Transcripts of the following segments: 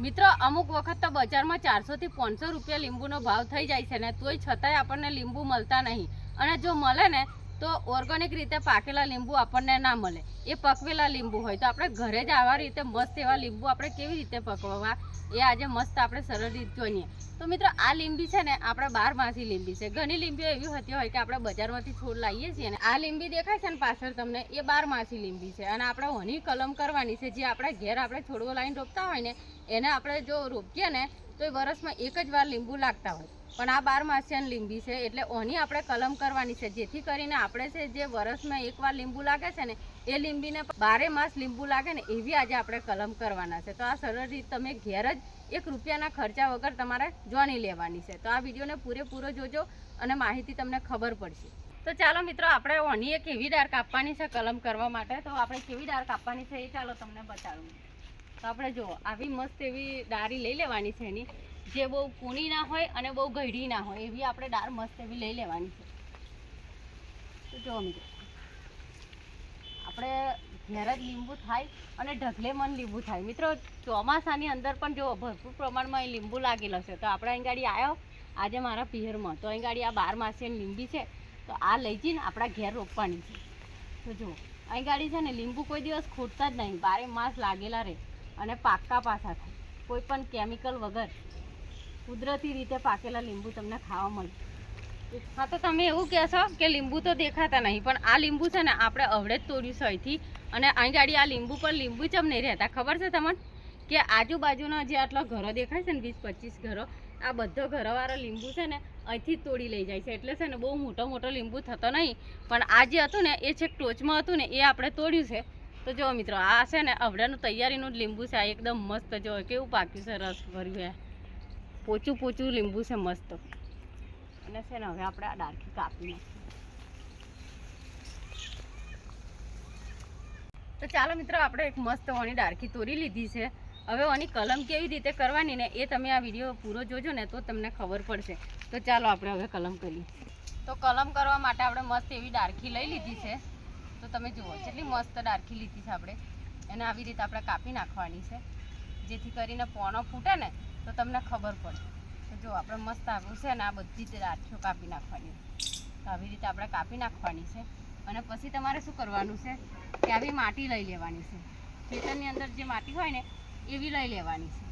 મિત્રો અમુક વખત તો બજારમાં 400 થી 500 રૂપિયા લીંબુનો ભાવ થઈ જાય છે ને તોય છતાંય આપણને લીંબુ મળતા નહીં. અને જો મળે ને તો ઓર્ગેનિક રીતે પાકેલા લીંબુ આપણને ના મળે, એ પકવેલા લીંબુ હોય. તો આપણે ઘરે જ આવા રીતે મસ્ત એવા લીંબુ આપણે કેવી રીતે પકવવા એ આજે મસ્ત આપણે સરળ રીત જોઈએ. તો મિત્રો આ લીંબી છે ને આપણે 12 માસી લીંબી છે. ઘણી લીંબીઓ એવી હોતી હોય કે આપણે બજારમાંથી છોડ લાવીએ છીએ ને આ લીંબી દેખાય છે ને પાછળ તમને એ 12 માસી લીંબી છે. અને આપણે ઓની કલમ કરવાની છે. જે આપણે ઘેર આપણે છોડવો લાવીને રોપતા હોય ને એને આપણે જો રોપીએ ને તો એ વર્ષમાં એક જ વાર લીંબુ લાગતા હોય. પણ આ 12 માસિયાની લીંબી છે એટલે ઓની આપણે કલમ કરવાની છે, જેથી કરીને આપણે છે જે વર્ષમાં એકવાર લીંબુ લાગે છે ને એ લીંબીને 12 માસ લીંબુ લાગે ને એવી આજે આપણે કલમ કરવાના છે. તો આ સરળ રીત તમે ઘેર જ 1 રૂપિયાના ખર્ચા વગર તમારે જાણી લેવાની છે. તો આ વિડીયોને પૂરેપૂરો જોજો અને માહિતી તમને ખબર પડશે. તો ચાલો મિત્રો આપણે ઓની એક એવી ડાળ કાપવાની છે કલમ કરવા માટે. તો આપણે કેવી ડાળ કાપવાની છે એ ચાલો તમને બતાડું. તો આપણે જુઓ આવી મસ્ત એવી ડાળી લઈ લેવાની છે એની, જે બહુ કૂણી ના હોય અને બહુ ગળી ના હોય એવી આપણે ડાળ મસ્ત એવી લઈ લેવાની છે. તો જુઓ મિત્રો આપણે ઘેર જ લીંબુ થાય અને ઢગલે મન લીંબુ થાય. મિત્રો ચોમાસાની અંદર પણ જો ભરપૂર પ્રમાણમાં લીંબુ લાગેલો છે. તો આપણે અહીં ગાડી આવ્યો આજે મારા પિયરમાં, તો અહીં ગાડી આ 12 માસિયાની લીંબી છે. તો આ લઈ જઈને આપણા ઘેર રોપવાની છે. તો જુઓ અહીં ગાડી છે ને લીંબુ કોઈ દિવસ ખૂટતા જ નહીં, 12 માસ લાગેલા રહે અને પાકા પાછા થાય. કોઈ પણ કેમિકલ વગર કુદરતી રીતે પાકેલા લીંબુ તમને ખાવા મળે. હા તો તમે એવું કહેશો કે લીંબુ તો દેખાતા નહીં, પણ આ લીંબુ છે ને આપણે અવડે જ તોડ્યું છે અહીંથી. અને અહીં ગાડી આ લીંબુ પર લીંબુ જ નહીં રહેતા. ખબર છે તમને કે આજુબાજુના જે આટલા ઘરો દેખાય છે ને 20-25 ઘરો, આ બધો ઘરોવાળા લીંબુ છે ને અહીંથી જ તોડી લઈ જાય છે. એટલે છે ને બહુ મોટો લીંબુ થતો નહીં, પણ આ જે હતું ને એ છેક ટોચમાં હતું ને એ આપણે તોડ્યું છે. તો જો મિત્રો આ છે ને અવડાનું તૈયારીનું જ લીંબુ છે. આ એકદમ મસ્ત જો કેવું પાક્યું છે, રસ ભર્યું, પોચું લીંબુ છે મસ્ત. અને છે ને હવે આપણે આ ડાળખી કાપી નાખીએ. તો ચાલો મિત્રો આપણે એક મસ્ત ઓની ડાળખી તોડી લીધી છે. હવે ઓની કલમ કેવી રીતે કરવાની ને એ તમે આ વિડીયો પૂરો જોજો ને તો તમને ખબર પડશે. તો ચાલો આપણે હવે કલમ કરીએ. તો કલમ કરવા માટે આપણે મસ્ત એવી ડાળખી લઈ લીધી છે. તો તમે જુઓ કેટલી મસ્ત ડાળખી લીધી છે આપણે. એને આવી રીતે આપણે કાપી નાખવાની છે, જેથી કરીને પોનો ફૂટે ને તો તમને ખબર પડે. તો જો આપણે મસ્ત આવ્યું છે ને આ બધી જ ડાળખીઓ કાપી નાખવાની. તો આવી રીતે આપણે કાપી નાખવાની છે. અને પછી તમારે શું કરવાનું છે કે આવી માટી લઈ લેવાની છે. ખેતરની અંદર જે માટી હોય ને એવી લઈ લેવાની છે.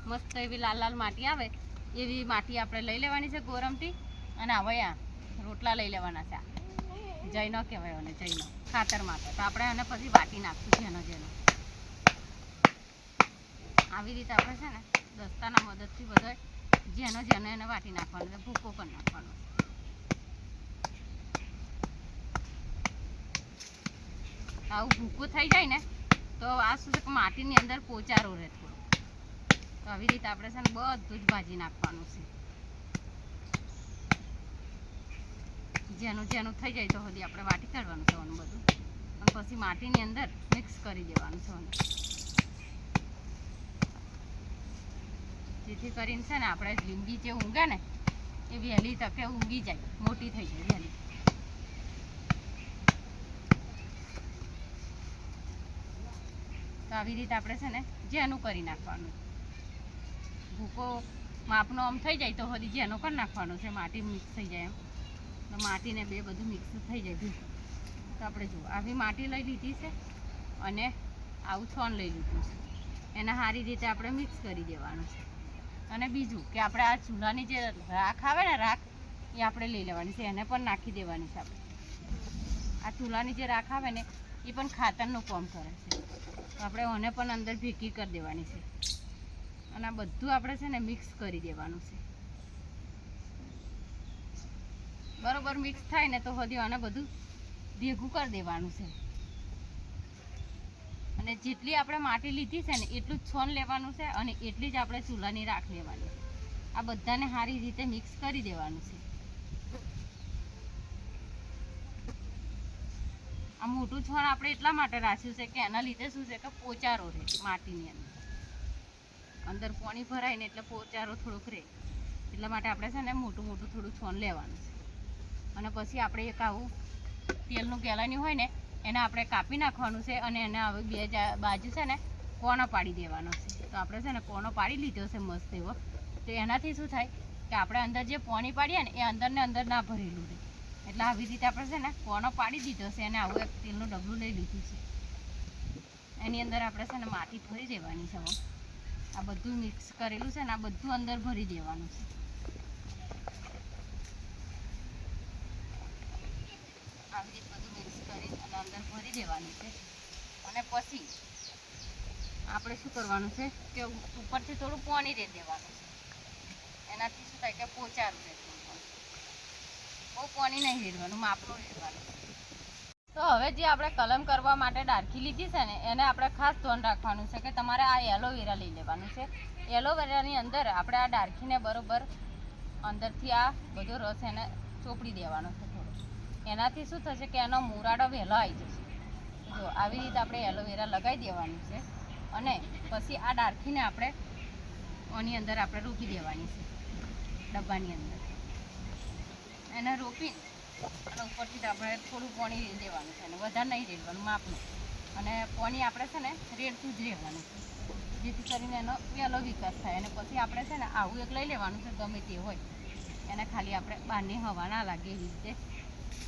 મસ્ત એવી લાલ માટી આવે એવી માટી આપણે લઈ લેવાની છે ગોરમથી. અને હવે આ રોટલા લઈ લેવાના છે. જૈનો કહેવાય અને જૈનો ખાતર માટે. તો આપણે એને પછી વાટી નાખીશું જેનો આવી રીતે આપણે છે ને દસ્તાના મદદથી બધા જેનો એને વાટી નાખવાનો છે, ભૂકો કરી નાખવાનો. આવું ભૂકું થઈ જાય ને તો આ શું છે કે માટીની અંદર પોચારો રહે થોડો. તો આવી રીતે આપણે છે ને બધું જ ભાજી નાખવાનું છે. જેનું થઈ જાય તો સુધી આપણે વાટી કાઢવાનું છે બધું. અને પછી માટીની અંદર મિક્સ કરી દેવાનું છે, જેથી કરીને છે ને આપણે લીંબી જે ઊંઘે ને એ વહેલી તકે ઊંઘી જાય, મોટી થઈ જાય વહેલી. તો આવી રીતે આપણે છે ને જેનું કરી નાખવાનું. ભૂકો માપનો આમ થઈ જાય તો હજી જેનો કરી નાખવાનો છે, માટી મિક્સ થઈ જાય એમ. તો માટીને બે બધું મિક્સ થઈ જાય ભૂકો. તો આપણે જુઓ આવી માટી લઈ લીધી છે અને આવું છોણ લઈ લીધું છે. એને સારી રીતે આપણે મિક્સ કરી દેવાનું છે. અને બીજું કે આપણે આ ચૂલાની જે રાખ આવે ને રાખ એ આપણે લઈ લેવાની છે, એને પણ નાખી દેવાની છે. આપણે આ ચૂલાની જે રાખ આવે ને એ પણ ખાતરનું કામ કરે છે. તો આપણે ઓને પણ અંદર ભેગી કરી દેવાની છે. અને આ બધું આપણે છે ને મિક્સ કરી દેવાનું છે. બરોબર મિક્સ થાય ને તો હજી આને બધું ભેગું કરી દેવાનું છે. અને જેટલી આપણે માટી લીધી છે ને એટલું જ છોણ લેવાનું છે અને એટલી જ આપણે ચૂલાની રાખ લેવાની છે. આ બધાને સારી રીતે મિક્સ કરી દેવાનું છે. આ મોટું છોણ આપણે એટલા માટે રાખ્યું છે કે એના લીધે શું છે કે પોચારો રહે માટીની અંદર પાણી ભરાય ને એટલે પોચારો થોડોક રહે. એટલા માટે આપણે છે ને મોટું થોડું છોણ લેવાનું છે. અને પછી આપણે એક આવું તેલનું ગેલાની હોય ને એને આપણે કાપી નાખવાનું છે. અને એને આવી બે બાજુ છે ને કોનો પાડી દેવાનો છે. તો આપણે છે ને કોનો પાડી લીધો છે મસ્ત એવો. તો એનાથી શું થાય કે આપણે અંદર જે પાણી પાડીએ ને એ અંદર ને અંદર ના ભરેલું રહે. એટલે આવી રીતે આપણે છે ને કોનો પાડી દીધો છે અને આવું એક તેલનું ડબલું લઈ લીધું છે. એની અંદર આપણે છે ને માટી ભરી દેવાની છે. આ બધું મિક્સ કરેલું છે ને આ બધું અંદર ભરી દેવાનું છે. આવી રીતે બધું મિક્સ કરી અને અંદર ભરી દેવાનું છે. અને પછી આપણે શું કરવાનું છે કે ઉપરથી થોડું પાણી દે દેવાનું છે. એનાથી શું થાય કે પોચારું રહે. બહુ પાણી નહીં રેડવાનું, માપનું રેડવાનું. તો હવે જે આપણે કલમ કરવા માટે ડાળખી લીધી છે ને એને આપણે ખાસ ધ્યાન રાખવાનું છે કે તમારે આ એલોવેરા લઈ લેવાનું છે. એલોવેરાની અંદર આપણે આ ડાળખીને બરોબર અંદરથી આ બધો રસ એને ચોપડી દેવાનો છે થોડો. એનાથી શું થશે કે એનો મુરાડો વહેલો આવી જશે. જો આવી રીતે આપણે એલોવેરા લગાવી દેવાનું છે અને પછી આ ડાળખીને આપણે આની અંદર આપણે રોપી દેવાની છે ડબ્બાની અંદર. એને રોપીને અને ઉપરથી આપણે થોડું પાણી રેડી દેવાનું છે અને વધારે નહીં રેડવાનું, માપનું. અને પાણી આપણે છે ને રેડતું જ રહેવાનું છે જેથી કરીને એનો વહેલો વિકાસ થાય. અને પછી આપણે છે ને આવું એક લઈ લેવાનું છે ગમે તે હોય એને ખાલી આપણે બહારની હવા ના લાગે એવી રીતે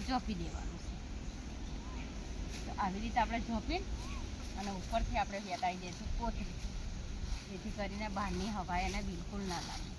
ઝોપી દેવાનું છે. તો આવી રીતે આપણે ઝોપી અને ઉપરથી આપણે વેટાઈ દઈશું કોથળી જેથી કરીને બહારની હવા એને બિલકુલ ના લાગે.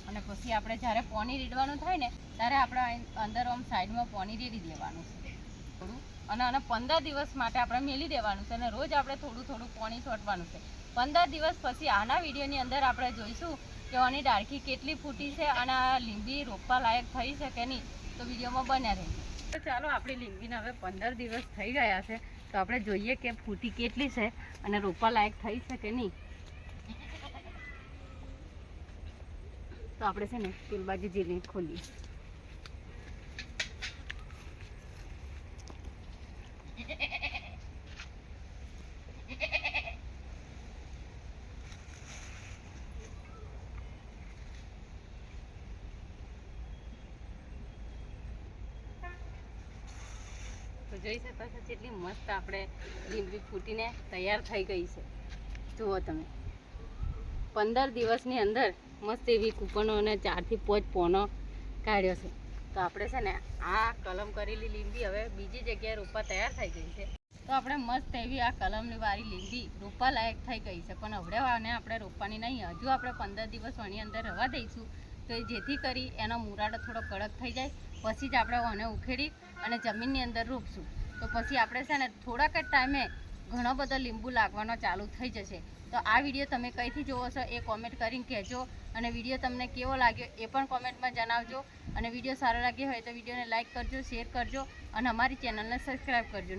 અને પછી આપણે જ્યારે પાણી રેડવાનું થાય ને ત્યારે આપણે અંદર આમ સાઈડમાં પાણી રેડી દેવાનું છે થોડું. અને 15 દિવસ માટે આપણે મેલી દેવાનું છે અને રોજ આપણે થોડું થોડું પાણી છોડવાનું છે. 15 દિવસ પછી આના વિડીયોની અંદર આપણે જોઈશું કે આની ડાળખી કેટલી ફૂટી છે અને આ લીંબી રોપવા લાયક થઈ છે કે નહીં. તો વિડીયોમાં બન્યા રહેજો. તો ચાલો આપણી લીંબીને હવે 15 દિવસ થઈ ગયા છે તો આપણે જોઈએ કે ફૂટી કેટલી છે અને રોપવા લાયક થઈ છે કે નહીં. તો આપણે છે ને પેલી બાજુ જઈને ખોલીએ. તો જોઈ શકો છો કેટલી મસ્ત આપણે લીંબી ફૂટીને તૈયાર થઈ ગઈ છે. જુઓ તમે 15 દિવસની અંદર મસ્ત એવી કૂપનો અને 4 થી 5 પોનો કાઢ્યો છે. તો આપણે છે ને આ કલમ કરેલી લીંબી હવે બીજી જગ્યાએ રોપવા તૈયાર થઈ ગઈ છે. તો આપણે મસ્ત એવી આ કલમની વાળી લીંબી રોપવા લાયક થઈ ગઈ છે. પણ હવે આને આપણે રોપવાની નહીં, હજુ આપણે 15 દિવસ આની અંદર રહેવા દઈશું તો જેથી કરી એનો મુરાડો થોડો કડક થઈ જાય. પછી જ આપણે આને ઉખેડી અને જમીનની અંદર રોપશું. તો પછી આપણે છે ને થોડાક જ ટાઈમે ઘણો બધો લીંબુ લાગવાનો ચાલુ થઈ જશે. તો આ વિડીયો તમે કઈથી જોવો છો એ કોમેન્ટ કરીને કહેજો. અને વિડીયો તમને કેવો લાગ્યો એ પણ કોમેન્ટમાં જણાવજો. અને વિડીયો સારો લાગ્યો હોય તો વિડીયોને લાઇક કરજો, શેર કરજો અને અમારી ચેનલને સબસ્ક્રાઈબ કરજો.